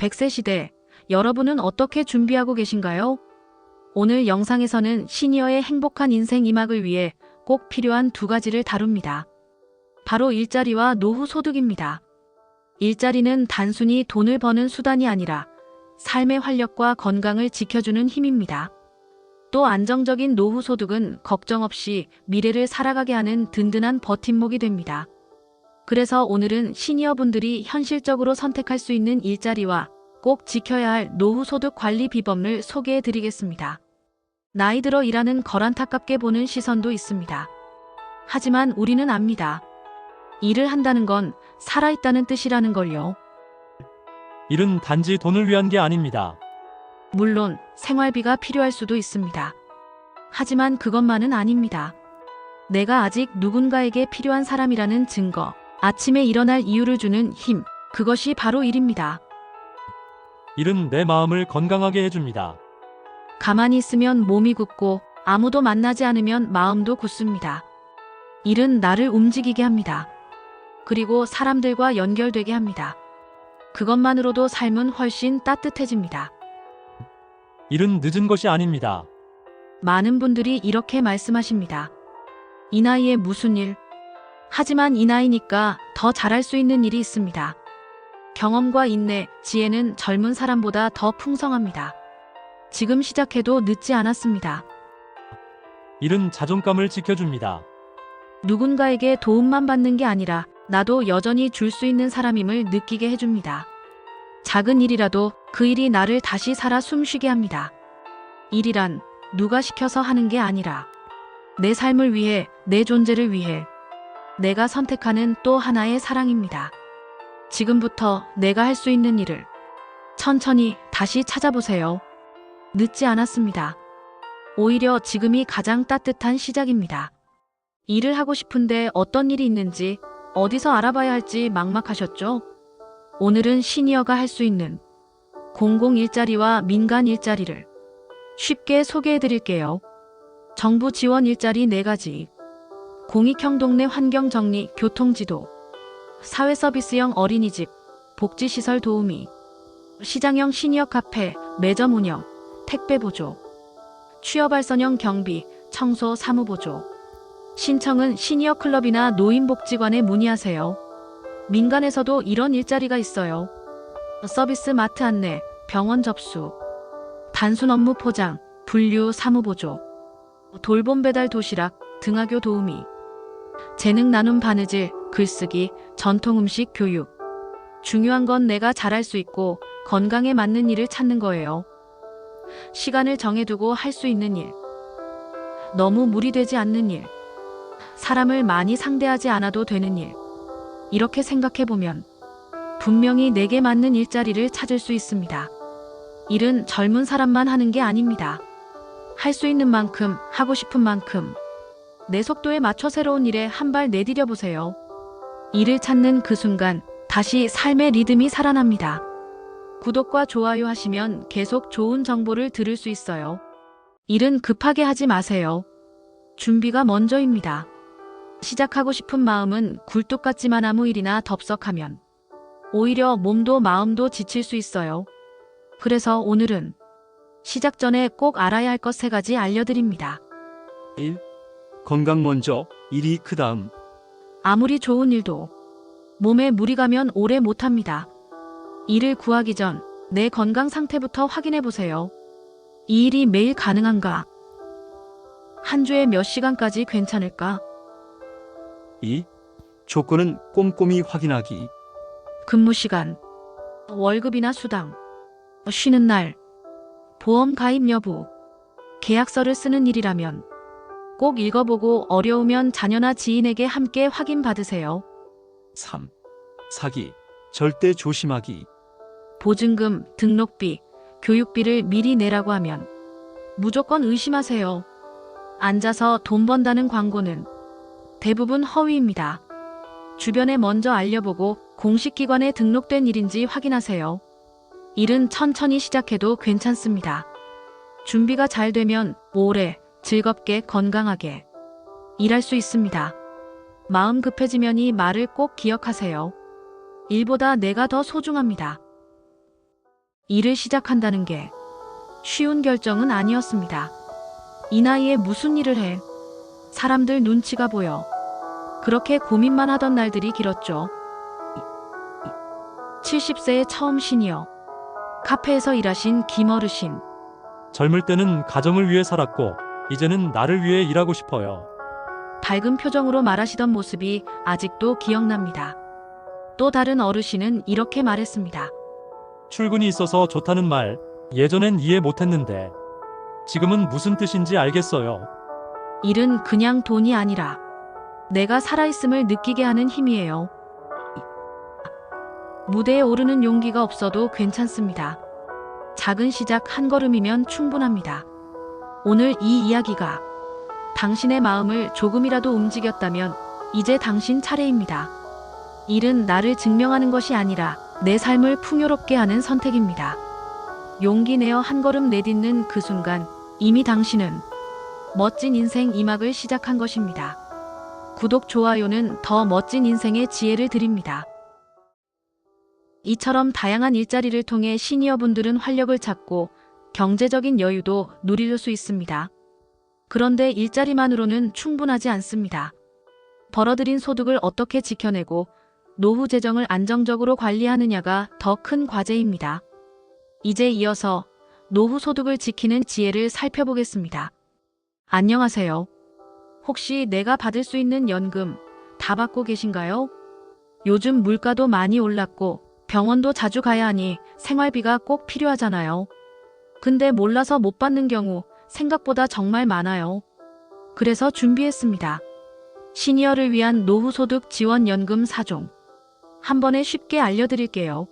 100세 시대, 여러분은 어떻게 준비하고 계신가요? 오늘 영상에서는 시니어의 행복한 인생 이막을 위해 꼭 필요한 두 가지를 다룹니다. 바로 일자리와 노후 소득입니다. 일자리는 단순히 돈을 버는 수단이 아니라 삶의 활력과 건강을 지켜주는 힘입니다. 또 안정적인 노후 소득은 걱정 없이 미래를 살아가게 하는 든든한 버팀목이 됩니다. 그래서 오늘은 시니어분들이 현실적으로 선택할 수 있는 일자리와 꼭 지켜야 할 노후 소득 관리 비법을 소개해 드리겠습니다. 나이 들어 일하는 걸 안타깝게 보는 시선도 있습니다. 하지만 우리는 압니다. 일을 한다는 건 살아있다는 뜻이라는 걸요. 일은 단지 돈을 위한 게 아닙니다. 물론 생활비가 필요할 수도 있습니다. 하지만 그것만은 아닙니다. 내가 아직 누군가에게 필요한 사람이라는 증거, 아침에 일어날 이유를 주는 힘, 그것이 바로 일입니다. 일은 내 마음을 건강하게 해줍니다. 가만히 있으면 몸이 굳고 아무도 만나지 않으면 마음도 굳습니다. 일은 나를 움직이게 합니다. 그리고 사람들과 연결되게 합니다. 그것만으로도 삶은 훨씬 따뜻해집니다. 일은 늦은 것이 아닙니다. 많은 분들이 이렇게 말씀하십니다. 이 나이에 무슨 일? 하지만 이 나이니까 더 잘할 수 있는 일이 있습니다. 경험과 인내, 지혜는 젊은 사람보다 더 풍성합니다. 지금 시작해도 늦지 않았습니다. 일은 자존감을 지켜줍니다. 누군가에게 도움만 받는 게 아니라 나도 여전히 줄 수 있는 사람임을 느끼게 해줍니다. 작은 일이라도 그 일이 나를 다시 살아 숨쉬게 합니다. 일이란 누가 시켜서 하는 게 아니라 내 삶을 위해, 내 존재를 위해 내가 선택하는 또 하나의 사랑입니다. 지금부터 내가 할 수 있는 일을 천천히 다시 찾아보세요. 늦지 않았습니다. 오히려 지금이 가장 따뜻한 시작입니다. 일을 하고 싶은데 어떤 일이 있는지, 어디서 알아봐야 할지 막막하셨죠? 오늘은 시니어가 할 수 있는 공공 일자리와 민간 일자리를 쉽게 소개해 드릴게요. 정부 지원 일자리 4가지, 공익형 동네 환경 정리, 교통지도, 사회서비스형 어린이집, 복지시설 도우미, 시장형 시니어 카페, 매점 운영, 택배 보조, 취업발전형 경비, 청소 사무 보조. 신청은 시니어 클럽이나 노인복지관에 문의하세요. 민간에서도 이런 일자리가 있어요. 서비스 마트 안내, 병원 접수, 단순 업무 포장, 분류 사무 보조, 돌봄 배달 도시락, 등하교 도우미, 재능 나눔 바느질, 글쓰기, 전통 음식 교육. 중요한 건 내가 잘할 수 있고 건강에 맞는 일을 찾는 거예요. 시간을 정해두고 할 수 있는 일, 너무 무리되지 않는 일, 사람을 많이 상대하지 않아도 되는 일. 이렇게 생각해보면 분명히 내게 맞는 일자리를 찾을 수 있습니다. 일은 젊은 사람만 하는 게 아닙니다. 할 수 있는 만큼, 하고 싶은 만큼 내 속도에 맞춰 새로운 일에 한 발 내디뎌 보세요. 일을 찾는 그 순간 다시 삶의 리듬이 살아납니다. 구독과 좋아요 하시면 계속 좋은 정보를 들을 수 있어요. 일은 급하게 하지 마세요. 준비가 먼저입니다. 시작하고 싶은 마음은 굴뚝 같지만 아무 일이나 덥석하면 오히려 몸도 마음도 지칠 수 있어요. 그래서 오늘은 시작 전에 꼭 알아야 할 것 3가지 알려드립니다. 1. 건강 먼저, 일이 그 다음. 아무리 좋은 일도 몸에 무리 가면 오래 못합니다. 일을 구하기 전 내 건강 상태부터 확인해 보세요. 이 일이 매일 가능한가? 한 주에 몇 시간까지 괜찮을까? 2. 조건은 꼼꼼히 확인하기. 근무 시간, 월급이나 수당, 쉬는 날, 보험 가입 여부, 계약서를 쓰는 일이라면 꼭 읽어보고 어려우면 자녀나 지인에게 함께 확인 받으세요. 3. 사기, 절대 조심하기. 보증금, 등록비, 교육비를 미리 내라고 하면 무조건 의심하세요. 앉아서 돈 번다는 광고는 대부분 허위입니다. 주변에 먼저 알려보고 공식 기관에 등록된 일인지 확인하세요. 일은 천천히 시작해도 괜찮습니다. 준비가 잘 되면 오래, 즐겁게, 건강하게 일할 수 있습니다. 마음 급해지면 이 말을 꼭 기억하세요. 일보다 내가 더 소중합니다. 일을 시작한다는 게 쉬운 결정은 아니었습니다. 이 나이에 무슨 일을 해? 사람들 눈치가 보여. 그렇게 고민만 하던 날들이 길었죠. 70세에 처음 시니어 카페에서 일하신 김어르신. 젊을 때는 가정을 위해 살았고 이제는 나를 위해 일하고 싶어요. 밝은 표정으로 말하시던 모습이 아직도 기억납니다. 또 다른 어르신은 이렇게 말했습니다. 출근이 있어서 좋다는 말 예전엔 이해 못했는데 지금은 무슨 뜻인지 알겠어요. 일은 그냥 돈이 아니라 내가 살아있음을 느끼게 하는 힘이에요. 무대에 오르는 용기가 없어도 괜찮습니다. 작은 시작 한 걸음이면 충분합니다. 오늘 이 이야기가 당신의 마음을 조금이라도 움직였다면 이제 당신 차례입니다. 일은 나를 증명하는 것이 아니라 내 삶을 풍요롭게 하는 선택입니다. 용기 내어 한 걸음 내딛는 그 순간 이미 당신은 멋진 인생 2막을 시작한 것입니다. 구독, 좋아요는 더 멋진 인생의 지혜를 드립니다. 이처럼 다양한 일자리를 통해 시니어분들은 활력을 찾고 경제적인 여유도 누릴 수 있습니다. 그런데 일자리만으로는 충분하지 않습니다. 벌어들인 소득을 어떻게 지켜내고 노후 재정을 안정적으로 관리하느냐가 더 큰 과제입니다. 이제 이어서 노후 소득을 지키는 지혜를 살펴보겠습니다. 안녕하세요. 혹시 내가 받을 수 있는 연금 다 받고 계신가요? 요즘 물가도 많이 올랐고 병원도 자주 가야 하니 생활비가 꼭 필요하잖아요. 근데 몰라서 못 받는 경우 생각보다 정말 많아요. 그래서 준비했습니다. 시니어를 위한 노후소득 지원연금 4종. 한 번에 쉽게 알려드릴게요.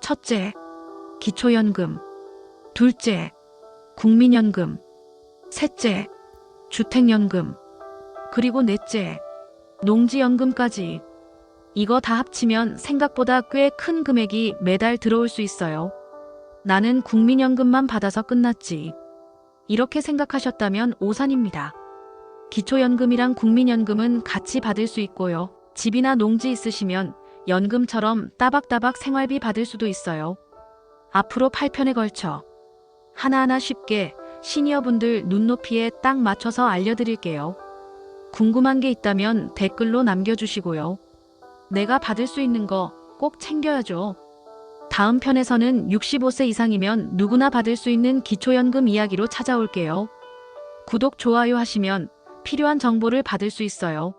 첫째, 기초연금. 둘째, 국민연금. 셋째, 주택연금. 그리고 넷째, 농지연금까지. 이거 다 합치면 생각보다 꽤 큰 금액이 매달 들어올 수 있어요. 나는 국민연금만 받아서 끝났지. 이렇게 생각하셨다면 오산입니다. 기초연금이랑 국민연금은 같이 받을 수 있고요. 집이나 농지 있으시면 연금처럼 따박따박 생활비 받을 수도 있어요. 앞으로 8편에 걸쳐 하나하나 쉽게 시니어분들 눈높이에 딱 맞춰서 알려드릴게요. 궁금한 게 있다면 댓글로 남겨주시고요. 내가 받을 수 있는 거 꼭 챙겨야죠. 다음 편에서는 65세 이상이면 누구나 받을 수 있는 기초연금 이야기로 찾아올게요. 구독, 좋아요 하시면 필요한 정보를 받을 수 있어요.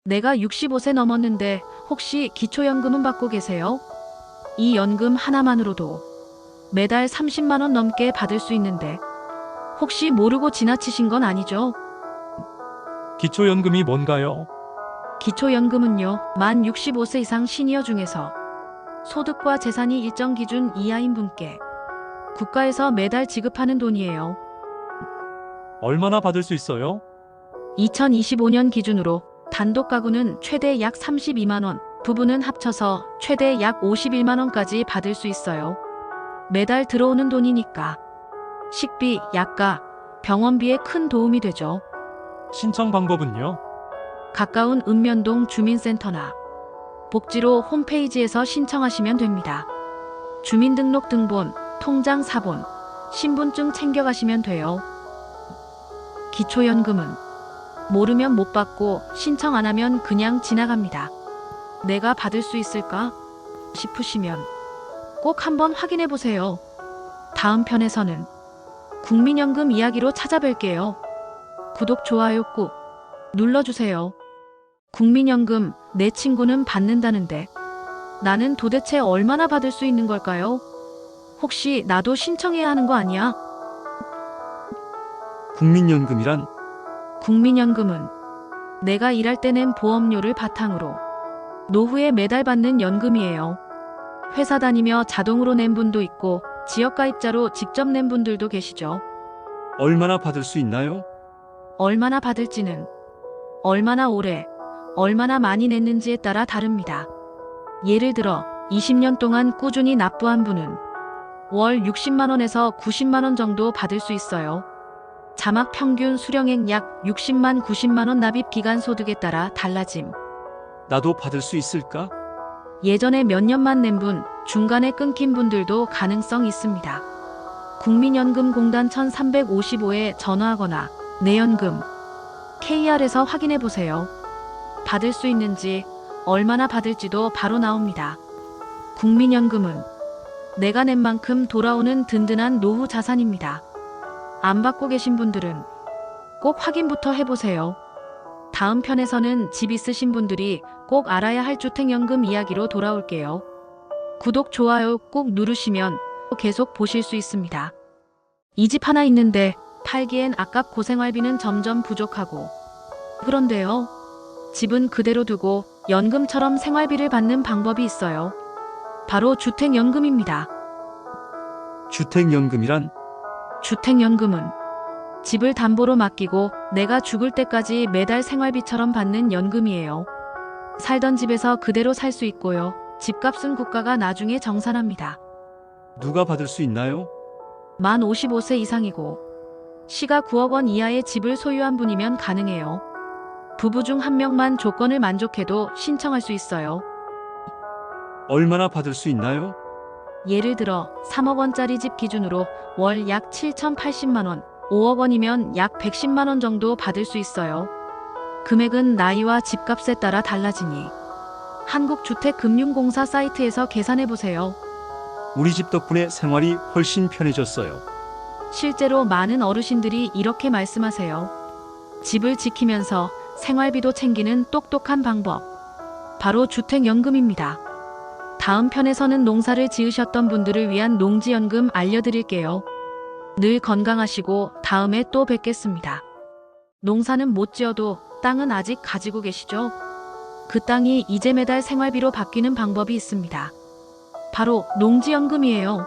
내가 65세 넘었는데 혹시 기초연금은 받고 계세요? 이 연금 하나만으로도 매달 30만 원 넘게 받을 수 있는데 혹시 모르고 지나치신 건 아니죠? 기초연금이 뭔가요? 기초연금은요, 만 65세 이상 시니어 중에서 소득과 재산이 일정 기준 이하인 분께 국가에서 매달 지급하는 돈이에요. 얼마나 받을 수 있어요? 2025년 기준으로 단독 가구는 최대 약 32만 원, 부부는 합쳐서 최대 약 51만 원까지 받을 수 있어요. 매달 들어오는 돈이니까 식비, 약가, 병원비에 큰 도움이 되죠. 신청 방법은요? 가까운 읍면동 주민센터나 복지로 홈페이지에서 신청하시면 됩니다. 주민등록등본, 통장 사본, 신분증 챙겨가시면 돼요. 기초연금은 모르면 못 받고 신청 안 하면 그냥 지나갑니다. 내가 받을 수 있을까 싶으시면 꼭 한번 확인해 보세요. 다음 편에서는 국민연금 이야기로 찾아뵐게요. 구독, 좋아요 꾹 눌러주세요. 국민연금 내 친구는 받는다는데 나는 도대체 얼마나 받을 수 있는 걸까요? 혹시 나도 신청해야 하는 거 아니야? 국민연금이란 국민연금은 내가 일할 때 낸 보험료를 바탕으로 노후에 매달 받는 연금이에요. 회사 다니며 자동으로 낸 분도 있고 지역가입자로 직접 낸 분들도 계시죠. 얼마나 받을 수 있나요? 얼마나 받을지는 얼마나 오래, 얼마나 많이 냈는지에 따라 다릅니다. 예를 들어 20년 동안 꾸준히 납부한 분은 월 60만 원에서 90만 원 정도 받을 수 있어요. 자막 평균 수령액 약 60만 90만 원 납입 기간 소득에 따라 달라짐. 나도 받을 수 있을까? 예전에 몇 년만 낸 분, 중간에 끊긴 분들도 가능성 있습니다. 국민연금공단 1355에 전화하거나 내연금 KR에서 확인해 보세요. 받을 수 있는지, 얼마나 받을지도 바로 나옵니다. 국민연금은 내가 낸 만큼 돌아오는 든든한 노후 자산입니다. 안 받고 계신 분들은 꼭 확인부터 해보세요. 다음 편에서는 집 있으신 분들이 꼭 알아야 할 주택연금 이야기로 돌아올게요. 구독, 좋아요 꼭 누르시면 계속 보실 수 있습니다. 이 집 하나 있는데 팔기엔 아깝고 생활비는 점점 부족하고, 그런데요, 집은 그대로 두고 연금처럼 생활비를 받는 방법이 있어요. 바로 주택연금입니다. 주택연금이란? 주택연금은 집을 담보로 맡기고 내가 죽을 때까지 매달 생활비처럼 받는 연금이에요. 살던 집에서 그대로 살 수 있고요. 집값은 국가가 나중에 정산합니다. 누가 받을 수 있나요? 만 55세 이상이고 시가 9억 원 이하의 집을 소유한 분이면 가능해요. 부부 중 한 명만 조건을 만족해도 신청할 수 있어요. 얼마나 받을 수 있나요? 예를 들어 3억 원짜리 집 기준으로 월 약 7,080만 원, 5억 원이면 약 110만 원 정도 받을 수 있어요. 금액은 나이와 집값에 따라 달라지니 한국주택금융공사 사이트에서 계산해 보세요. 우리 집 덕분에 생활이 훨씬 편해졌어요. 실제로 많은 어르신들이 이렇게 말씀하세요. 집을 지키면서 생활비도 챙기는 똑똑한 방법. 바로 주택연금입니다. 다음 편에서는 농사를 지으셨던 분들을 위한 농지연금 알려드릴게요. 늘 건강하시고 다음에 또 뵙겠습니다. 농사는 못 지어도 땅은 아직 가지고 계시죠? 그 땅이 이제 매달 생활비로 바뀌는 방법이 있습니다. 바로 농지연금이에요.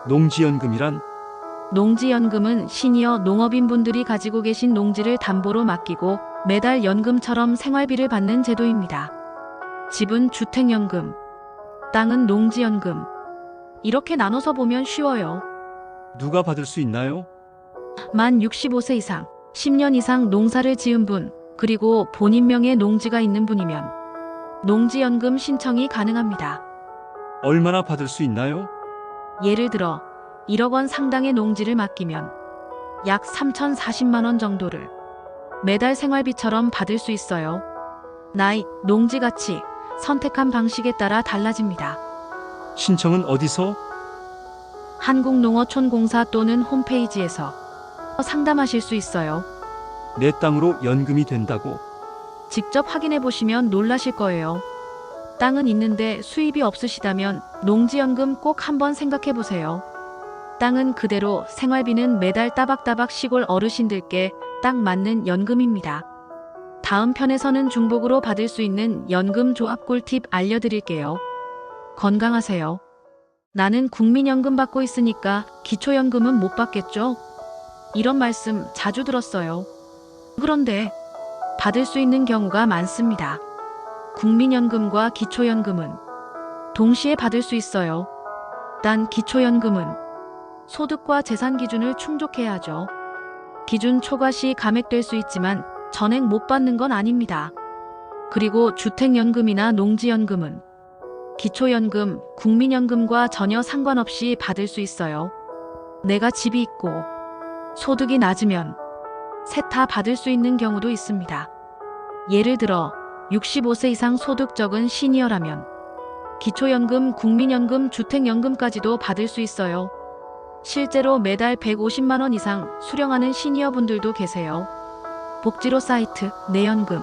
농지연금이란? 농지연금은 시니어 농업인분들이 가지고 계신 농지를 담보로 맡기고 매달 연금처럼 생활비를 받는 제도입니다. 집은 주택연금, 땅은 농지연금. 이렇게 나눠서 보면 쉬워요. 누가 받을 수 있나요? 만 65세 이상, 10년 이상 농사를 지은 분, 그리고 본인 명의 농지가 있는 분이면 농지연금 신청이 가능합니다. 얼마나 받을 수 있나요? 예를 들어 1억 원 상당의 농지를 맡기면 약 3,040만 원 정도를 매달 생활비처럼 받을 수 있어요. 나이, 농지 가치, 선택한 방식에 따라 달라집니다. 신청은 어디서? 한국농어촌공사 또는 홈페이지에서 상담하실 수 있어요. 내 땅으로 연금이 된다고? 직접 확인해 보시면 놀라실 거예요. 땅은 있는데 수입이 없으시다면 농지연금 꼭 한번 생각해 보세요. 땅은 그대로, 생활비는 매달 따박따박 시골 어르신들께 딱 맞는 연금입니다. 다음 편에서는 중복으로 받을 수 있는 연금 조합 꿀팁 알려드릴게요. 건강하세요. 나는 국민연금 받고 있으니까 기초연금은 못 받겠죠? 이런 말씀 자주 들었어요. 그런데 받을 수 있는 경우가 많습니다. 국민연금과 기초연금은 동시에 받을 수 있어요. 단 기초연금은 소득과 재산 기준을 충족해야 하죠. 기준 초과 시 감액될 수 있지만 전액 못 받는 건 아닙니다. 그리고 주택연금이나 농지연금은 기초연금, 국민연금과 전혀 상관없이 받을 수 있어요. 내가 집이 있고 소득이 낮으면 셋 다 받을 수 있는 경우도 있습니다. 예를 들어 65세 이상 소득 적은 시니어라면 기초연금, 국민연금, 주택연금까지도 받을 수 있어요. 실제로 매달 150만 원 이상 수령하는 시니어분들도 계세요. 복지로 사이트, 내연금,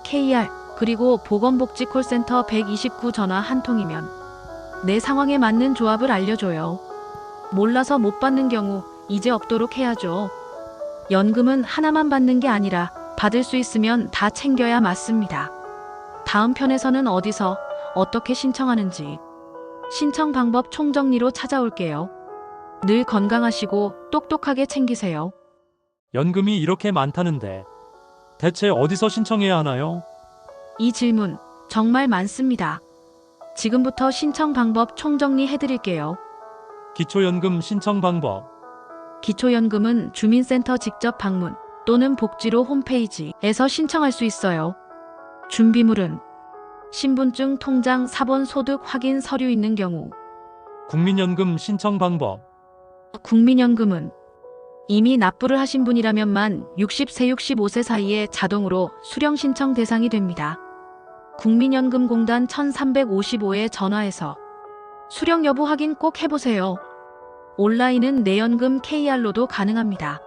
KR, 그리고 보건복지 콜센터 129 전화 한 통이면 내 상황에 맞는 조합을 알려줘요. 몰라서 못 받는 경우 이제 없도록 해야죠. 연금은 하나만 받는 게 아니라 받을 수 있으면 다 챙겨야 맞습니다. 다음 편에서는 어디서 어떻게 신청하는지 신청 방법 총정리로 찾아올게요. 늘 건강하시고 똑똑하게 챙기세요. 연금이 이렇게 많다는데 대체 어디서 신청해야 하나요? 이 질문 정말 많습니다. 지금부터 신청 방법 총정리 해드릴게요. 기초연금 신청 방법. 기초연금은 주민센터 직접 방문 또는 복지로 홈페이지에서 신청할 수 있어요. 준비물은 신분증, 통장, 사본, 소득 확인 서류 있는 경우. 국민연금 신청 방법. 국민연금은 이미 납부를 하신 분이라면만 60세 65세 사이에 자동으로 수령 신청 대상이 됩니다. 국민연금공단 1355에 전화해서 수령 여부 확인 꼭 해보세요. 온라인은 내연금 KR로도 가능합니다.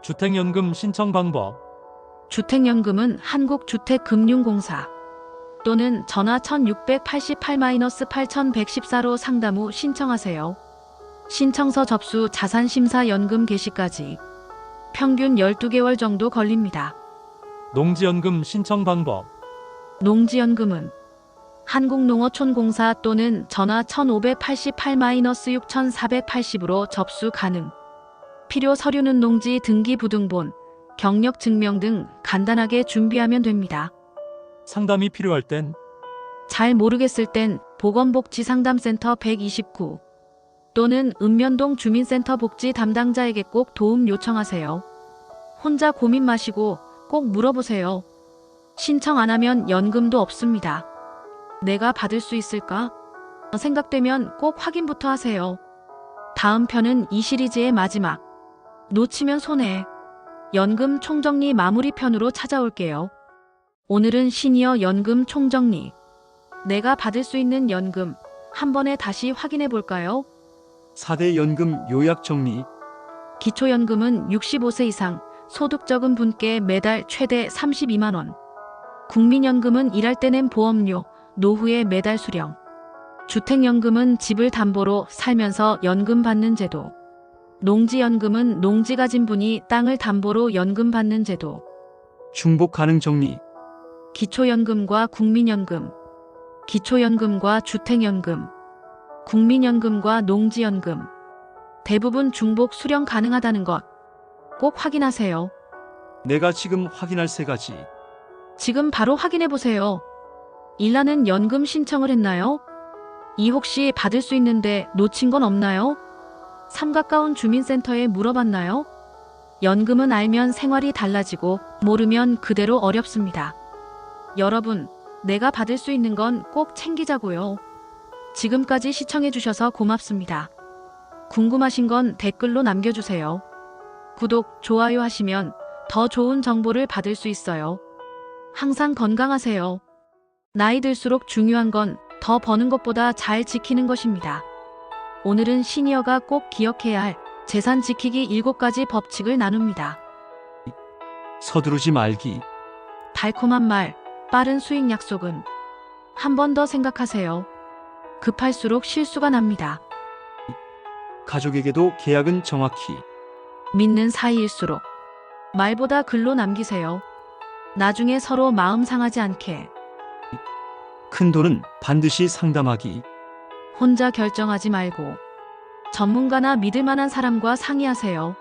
주택연금 신청 방법. 주택연금은 한국주택금융공사 또는 전화 1688-8114로 상담 후 신청하세요. 신청서 접수, 자산심사, 연금 개시까지 평균 12개월 정도 걸립니다. 농지연금 신청 방법. 농지연금은 한국농어촌공사 또는 전화 1588-6480으로 접수 가능. 필요 서류는 농지 등기부등본, 경력증명 등 간단하게 준비하면 됩니다. 상담이 필요할 땐 잘 모르겠을 땐 보건복지상담센터 129 또는 읍면동 주민센터 복지 담당자에게 꼭 도움 요청하세요. 혼자 고민 마시고 꼭 물어보세요. 신청 안 하면 연금도 없습니다. 내가 받을 수 있을까? 생각되면 꼭 확인부터 하세요. 다음 편은 이 시리즈의 마지막. 놓치면 손해. 연금 총정리 마무리 편으로 찾아올게요. 오늘은 시니어 연금 총정리. 내가 받을 수 있는 연금 한 번에 다시 확인해 볼까요? 4대 연금 요약 정리. 기초연금은 65세 이상 소득 적은 분께 매달 최대 32만 원. 국민연금은 일할 때 낸 보험료, 노후에 매달 수령. 주택연금은 집을 담보로 살면서 연금 받는 제도. 농지연금은 농지 가진 분이 땅을 담보로 연금 받는 제도. 중복 가능 정리. 기초연금과 국민연금, 기초연금과 주택연금, 국민연금과 농지연금. 대부분 중복 수령 가능하다는 것 꼭 확인하세요. 내가 지금 확인할 세 가지. 지금 바로 확인해 보세요. 1라는 연금 신청을 했나요? 2 혹시 받을 수 있는데 놓친 건 없나요? 3 가까운 주민센터에 물어봤나요? 연금은 알면 생활이 달라지고 모르면 그대로 어렵습니다. 여러분, 내가 받을 수 있는 건 꼭 챙기자고요. 지금까지 시청해 주셔서 고맙습니다. 궁금하신 건 댓글로 남겨주세요. 구독, 좋아요 하시면 더 좋은 정보를 받을 수 있어요. 항상 건강하세요. 나이 들수록 중요한 건 더 버는 것보다 잘 지키는 것입니다. 오늘은 시니어가 꼭 기억해야 할 재산 지키기 7가지 법칙을 나눕니다. 서두르지 말기. 달콤한 말, 빠른 수익 약속은 한 번 더 생각하세요. 급할수록 실수가 납니다. 가족에게도 계약은 정확히. 믿는 사이일수록 말보다 글로 남기세요. 나중에 서로 마음 상하지 않게. 큰 돈은 반드시 상담하기. 혼자 결정하지 말고 전문가나 믿을 만한 사람과 상의하세요.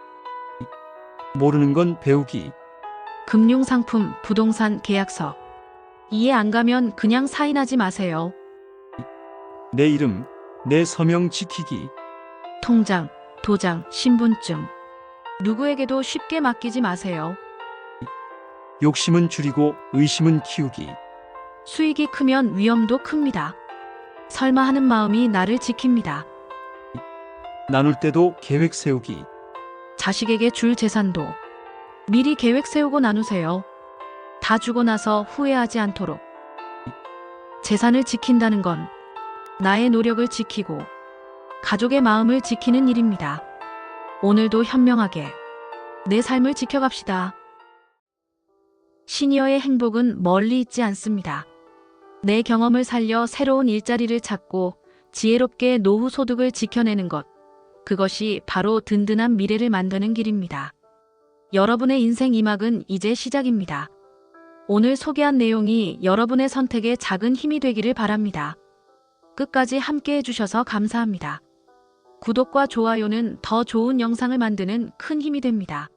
모르는 건 배우기. 금융상품, 부동산 계약서. 이해 안 가면 그냥 사인하지 마세요. 내 이름, 내 서명 지키기. 통장, 도장, 신분증. 누구에게도 쉽게 맡기지 마세요. 욕심은 줄이고 의심은 키우기. 수익이 크면 위험도 큽니다. 설마 하는 마음이 나를 지킵니다. 나눌 때도 계획 세우기. 자식에게 줄 재산도 미리 계획 세우고 나누세요. 다 주고 나서 후회하지 않도록. 재산을 지킨다는 건 나의 노력을 지키고 가족의 마음을 지키는 일입니다. 오늘도 현명하게 내 삶을 지켜갑시다. 시니어의 행복은 멀리 있지 않습니다. 내 경험을 살려 새로운 일자리를 찾고 지혜롭게 노후 소득을 지켜내는 것. 그것이 바로 든든한 미래를 만드는 길입니다. 여러분의 인생 2막은 이제 시작입니다. 오늘 소개한 내용이 여러분의 선택에 작은 힘이 되기를 바랍니다. 끝까지 함께 해주셔서 감사합니다. 구독과 좋아요는 더 좋은 영상을 만드는 큰 힘이 됩니다.